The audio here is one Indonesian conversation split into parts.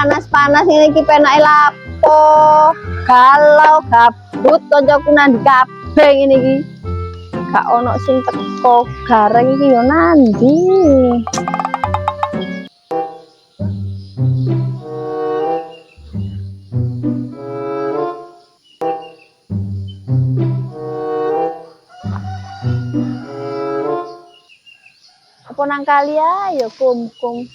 panas-panas ini iki penake lapo. Galau gabut kancaku nang kabeh ngene iki. Gak ono sing teko gareng iki yo nandi. Apa nang kali ya kum-kum.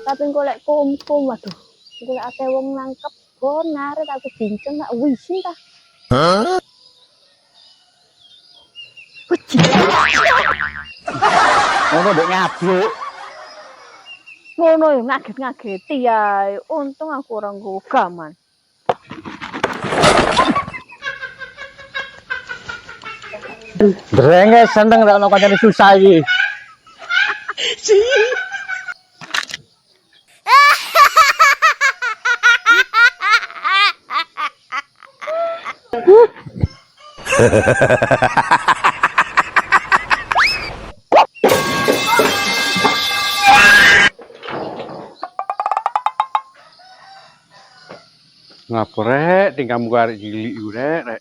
Tapi golek kum-kum waduh. Golek ate wong nang kebon ngaret aku binceng gak wisin ta. Hah? Ngono mbok nyabruk. Ngono yo ngaget-ngageti ya. Untung aku ora nggo gaman. Drenge seneng ra ono kancane susah iki. Ngapa rek tinggal muka arek cilik iku rek.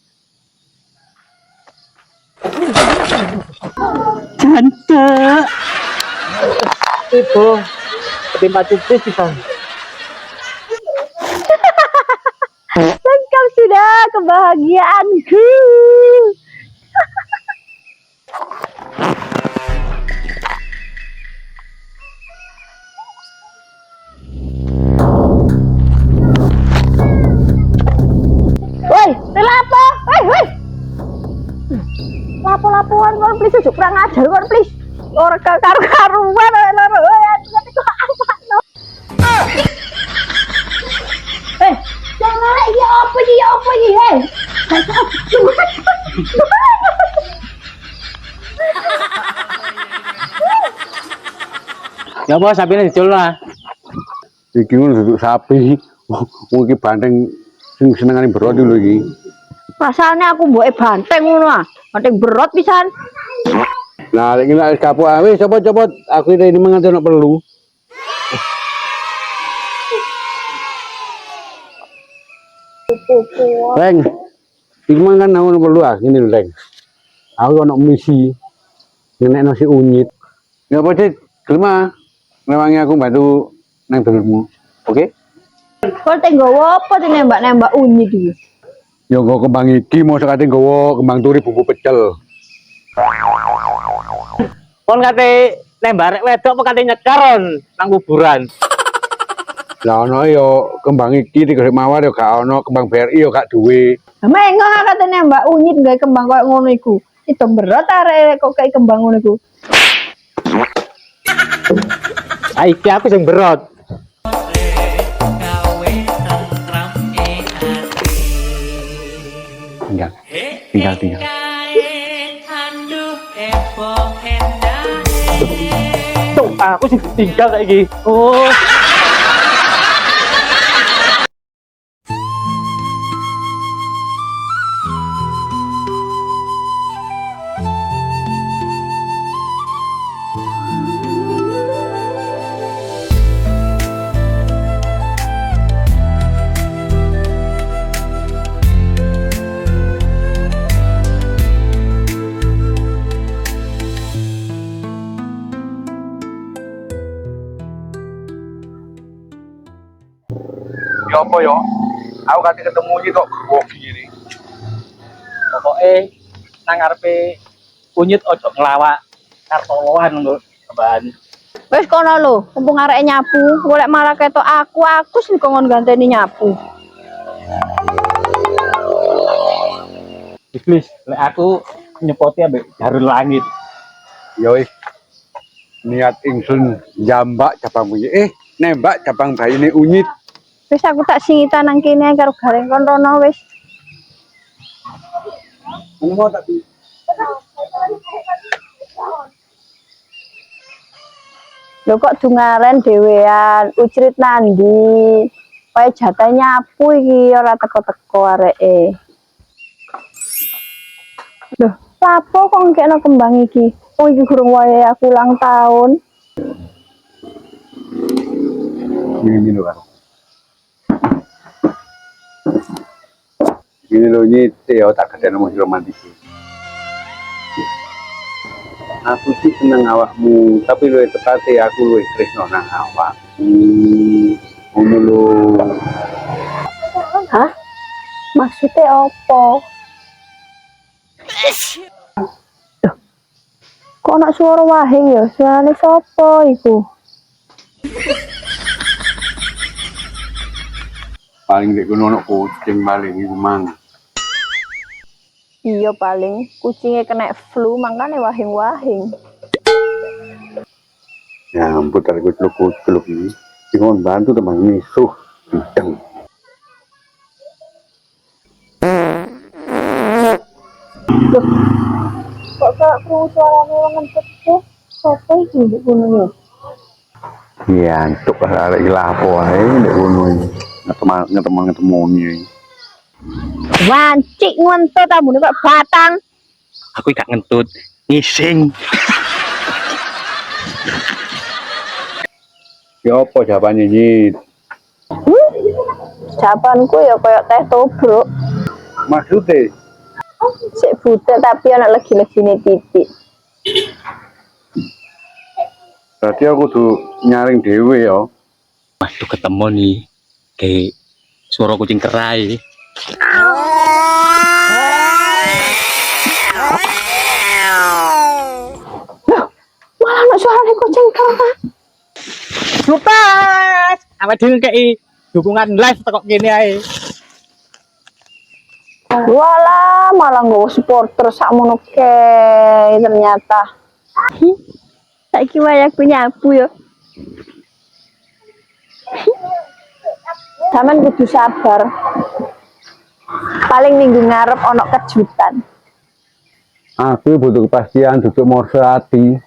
Cantik. Itu ketimpa tipis bisa. Lengkap sudah kebahagiaanku. Woi, lapo? Woi. Lapo-lapoan kon please ojo kurang ajar kon please. Ora karu-karuan loro. Woi, aku ngerti kok apa. Jangan iki apa iki, hei. Ya apa sapine dicul lah. Iki ngono duduk sapi. Wong iki banteng sing senengane berot lho iki. Rasane aku mboke banteng ngono ah. Banteng berot pisan. Nah, lek ngene kapok wis copot-copot. Aku ini mangan ono perlu. Leng. Iki mangan ono perlu ah, ngene lho, Leng. Aku ono misi. Nenekno si Unyit. Ya apa sih? Gelem ah. Ngewangi aku bantu nang dulurmu. Oke? Kok nggowo apa sing nembak-nembak Unyit iki? Ya nggo kembang iki mosok kate nggawa kembang turi bumbu pecel. Kon kate nembak rek wedok apa kate nyekaron nang kuburan. Lah ono yo kembang iki digorek mawar yo gak ono, kembang BRI yo gak duwe. Mengo kate nembak Unyit gawe kembang koyo ngono iku. Itu berat arek kok kayak kembang ngono iku. Ah iki aku sing berot. Tinggal. Tuh, aku sih tinggal kayak gini. Oh. Ya apa yo? Aku kate ketemu iki kok grogi ngene. Pokoke nang ngarepe Unyit ojo nglawak kartowohan lho, Ban. Wis kono lho, mumpung arek nyapu, golek malah ketok aku sing kon ganteni nyapu. Iblis, lek aku nyepoti ambek Darul Langit. Ya wis. Niat ingsun njambak cabang bunyi. Nembak cabang bayine Unyit. Wis aku tak singitan nang kene karo gareng kon rono wis. Ngono tak di. Lho kok dungaren dhewean, ucrit nandi. Kaya jatah nyapu iki ora teko-teko areke. Loh, lapo kok ngekno kembang iki? Oh iki gurung wae aku ulang tahun. Ini karo. Ini loh ini ya tak ada nomor romantis. Aku sih seneng awakmu, tapi lu tepatnya aku lu tresno nang awak. Ngono lho. Hah? Maksudnya apa? Duh, kok ana suara wahing ya? Suarane sapa iku? Paling dek kono ono kucing paling iku mang. Iya paling kucingnya kena flu makanya wahing-wahing. Ya ampun tarik celuk ini. Jangan bantu teman misuh. Bidang. Duh, kok gak perlu suaranya wong ngentut sih? Sapa iki ndek kono ya? Iya, antuk lah lagi lapo ae ndek kono iki. Ngetemu ini. Wancik ngentut tambune kok batang. Aku gak ngentut, ngising. Ya apa jawabannya Nyit? Jawabanku ya kayak teh tobruk. Maksudnya? Sik butek tapi ana legi-legine titik. Berarti aku tuh nyaring dewe ya. Waduh ketemu nih, kayak suara kucing kerai. Malah ana suarane kucing kerai. Lupas, apa dhewe kayak dukungan live tekok gini ae. Walah, malah nggawa supporter sakmono kae ternyata. Saiki wayahku nyabu ya. Sampeyan kudu sabar. Paling minggu ngarep ono kejutan. Aku butuh kepastian duduk morse hati.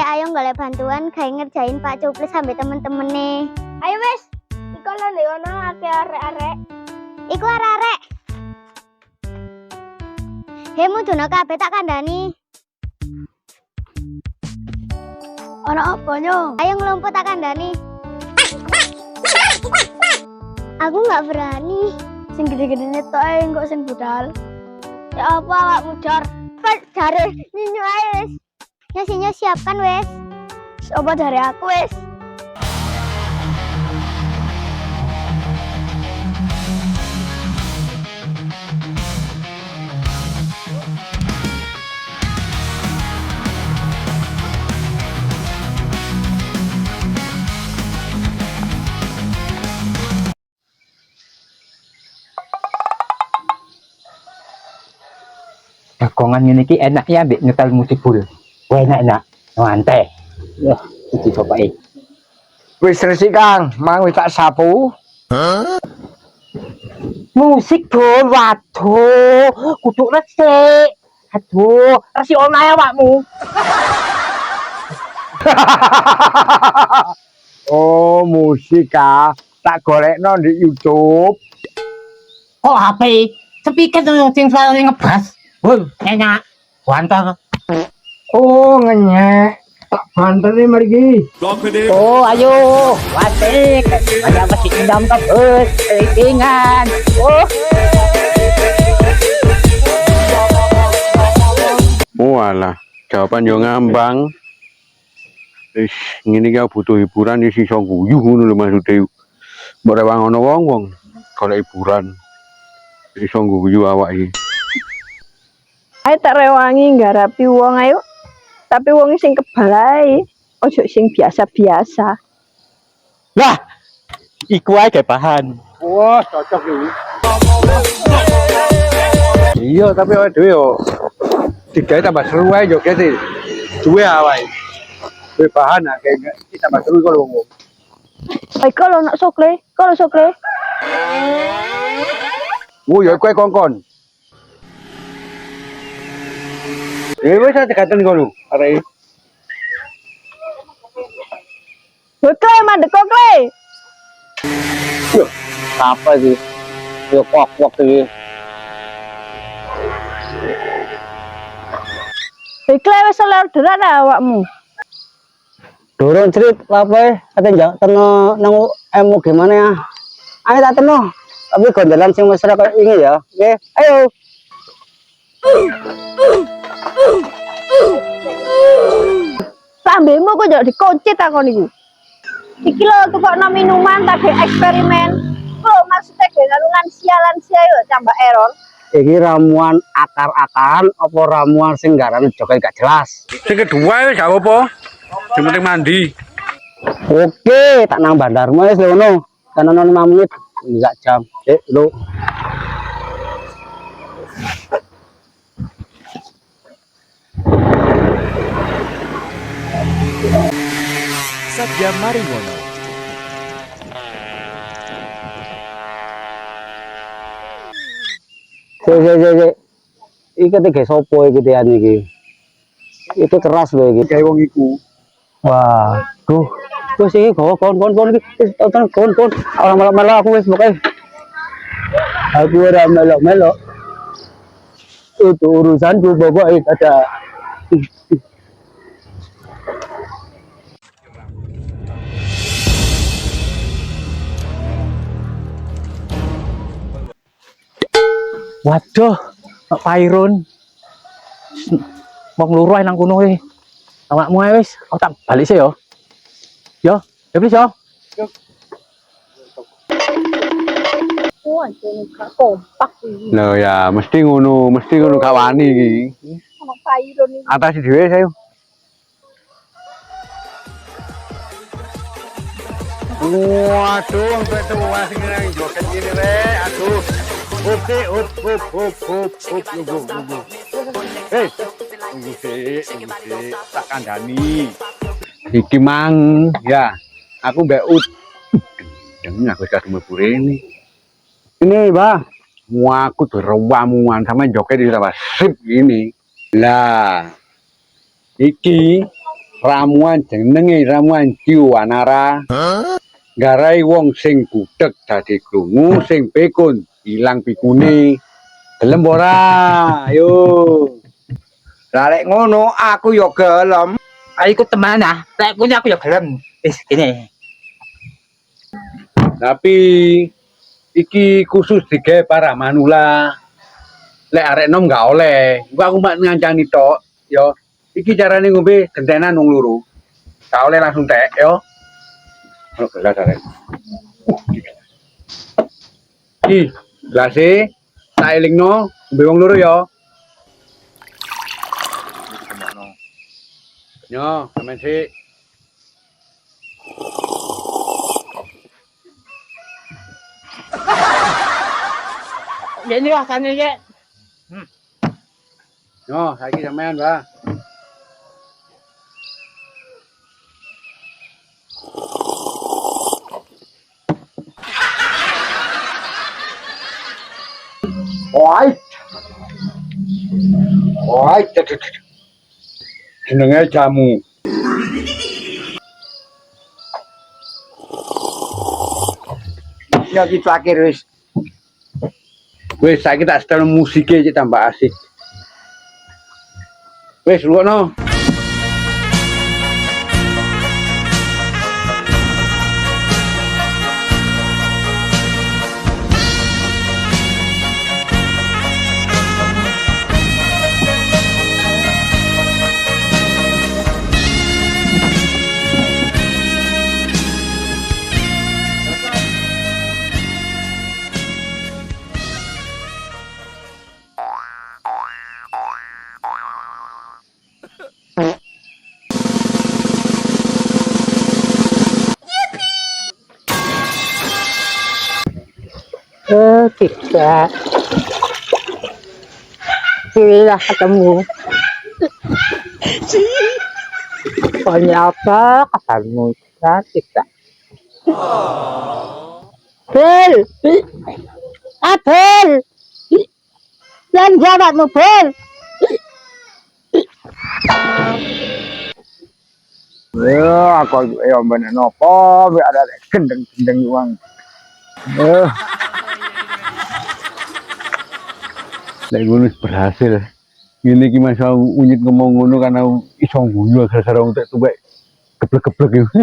Ayo golek bantuan kayak ngerjain Pak Cuplis sampai temen-temen nih. Ayo wes, iku lho Leona ake arek-arek. Iku arek-arek. Mudune kabeh tak kandhani. Ono apa nyo? Ayo ngelumput tak kandhani. Aku nggak berani. Sing gede-gedene tok ae kok sing budal. Ya apa awakmu jor? Jare nyinyu ae wes. Nyasinya siapkan wes. Apa dari aku wis? Dagongan ini ki enak ya ambek nyetel musik full. Wah enak, mantep. Wah, iki cobain. Wis resik Kang, mang wis tak sapu. Musik dul, waduh, kudu resik. Aduh, resik ono ae awakmu. Oh, musik ah. Tak golekno di YouTube. Kok HP speaker tuh sing selalu ngebas. Wah, enak. Banter. Oh, ngenyeh. Tak banteri mriki. Oh, ayo. Wasik. Ada masih indam kebus. Kelingan. Oh. Walah, jawaban yo ngambang. Wis ngene iki butuh hiburan iki iso guyu ngono lho maksude. Mbok rewang ana wong-wong golek hiburan. Iso guyu awak iki. Ayo tak rewangi ngarapi wong ayo. Tapi wong sing kebal ae. Ojo sing biasa-biasa. Lah, iku ae ge bahan. Wah, cocok iki. Iya, tapi awake dhewe yo digawe tambah seru ae joget iki. Duwe awake. Duwe bahan kayak kita tambah seru kok wong. Ayo kalau nak sokle, kalau sokle. Oh, ya kowe kongkon. Wis tegaten kono, arek. Bekle mandek kokle. Apa sih? Yo kok iki. Ikle wis oleh orderan awakmu. Durung cerit lape kate njak tengah nang emu gimana ya. Ayo tak teno. Tapi gondelan sing mesra kayak ini ya. Oke, ayo. Lambemu kok njok dikunci takon iki. Iki lho tukokno minuman tak eksperimen. Kok maksudnya dengan lansia yo tambah error. Iki ramuan akar-akaran apa ramuan sing garane joget gak jelas. Sing kedua wis gak apa-apa. Sing penting mandi. Oke, tak nang bandarmu wis lho ngono. Kan ono 5 menit, enggak jam. Lho. Satya Maringono. Sik. Iki ketiga sopo iki tean iki. Itu keras lho iki. Kayak wong iku. Wah, duh. Wis iki kon iki. Wis tonton kon. Ora melok-melok aku wis pokoke. Aku ora melok-melok. Itu urusanku pokoknya ada. Waduh, Pak Pairun. Wong loro ae nang kono e. Awakmu ae wis, aku tak balik sih yo. Yo, wis yo. Wah, jadi gak kompak iki. Lho ya, mesti ngono gak wani iki. Sama Pairon iki. Atas dhewe sayo. Waduh, sampai tua sing nang joget gini le. Aduh. Oke, up. Hei. Tunggu tak kandhani. Iki mang, ya. Aku mbek ut. Gendeng aku wis mlebu rene. Ini, Bah. Aku ramuan sama joget di sama sip ini. Lah. Iki ramuan jenenge ramuan Jiwanara. Garai wong sing budheg dadi krungu, sing pikun ilang pikune. Gelem ora? Ayo. Lah lek ngono aku yo gelem. Ayo ikut teman ah. Lek punya aku ya gelem. Wis gini. Tapi iki khusus digawe para manula. Lek arek nom gak oleh. Gua aku mak ngancani tok, yo. Iki carane ngombe gentenan wong loro. Gak oleh langsung tek, yo. Ono gelas arek. Iki gelase tak elingno ngombe wong loro yo. Yo, sampeyan sik. Ini rasanya ya. Yo, saiki sampean, Pak. Oi, jenenge jamu. Ya iki terakhir wis. Wis saiki tak setel musike iki tambah asik. Wis ruwono. Kita. Alhamdulillah ketemu. Ternyata ketemu kita. Bel. Abel. Dan jabatmu Bel. Ya, aku yo bener nopo, ada gendeng uang. Lek ngono berhasil. Ngene iki Mas Unyit ngomong ngono karena iso guyu gara-gara entek tuwek geblek-geblek iki.